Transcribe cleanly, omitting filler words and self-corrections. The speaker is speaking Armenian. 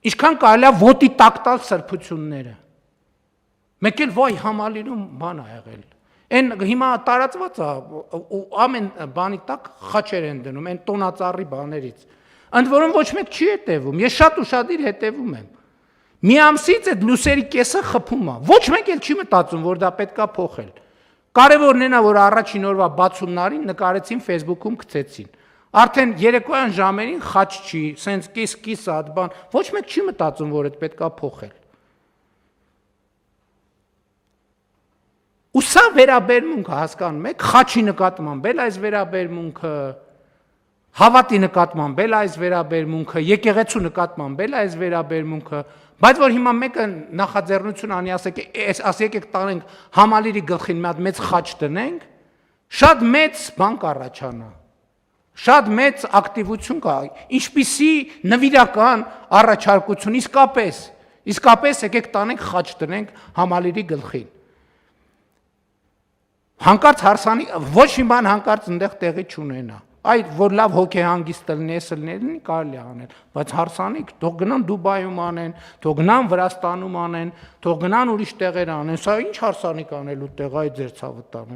Ինչքան կարելի է ոտի տակ տալ սրբությունները։ Մեկ էլ վայ համալիրում բան ա եղել։ Այն հիմա տարածված է ամեն բանի տակ խաչեր են դնում, այն տոնածառի բաներից։ Ընդ որում ոչ մեկ չի հետևում, ես շատ ուշադիր հետևում եմ։ Մի ամսից այդ լուսերի կեսը խփում է։ Ոչ մեկ էլ չի մտածում, որ դա պետքա փոխել։ Կարևորն այն է, որ առաջին օրվա բացումնարին նկարեցին Facebook-ում գցեցին։ Արդեն երեկոյան ժամերին խաչ չի, սենց կիս այդ բան, ոչ մեկ չի մտածում, որ այդ պետքա փոխել։ Ու սա վերաբերմունքը հասկանում եք, խաչի նկատմամբ էլ այս վերաբերմունքը, հավատի նկատմամբ էլ այս վերաբերմունքը, եկեղեցու նկատմամբ էլ այս վերաբերմունքը, բայց որ հիմա մեկը նախաձեռնություն անի, ասեք տանենք համալիրի գլխին մի հատ մեծ խաչ դնենք, շատ մեծ բան կառաջանա, շատ մեծ ակտիվություն կա, ինչպիսի նվիրական առաջարկություն, իսկապես եկեք տանենք խաչ դնենք համալիրի գլխին։ Հանկարծ հարսանի, ոչ մի բան հանկարծ ընդեղ տեղի չունենա, այդ որ լավ հոգեհանգիստ լինի, կարելի է անել, բայց հարսանիք, թող գնան Դուբայում անեն, թող գնան Վրաստանում անեն, թող գնան ուրիշ տեղեր անեն, սա ինչ հարսանիք անելու տեղ, այ ձեր ցավը տանեմ։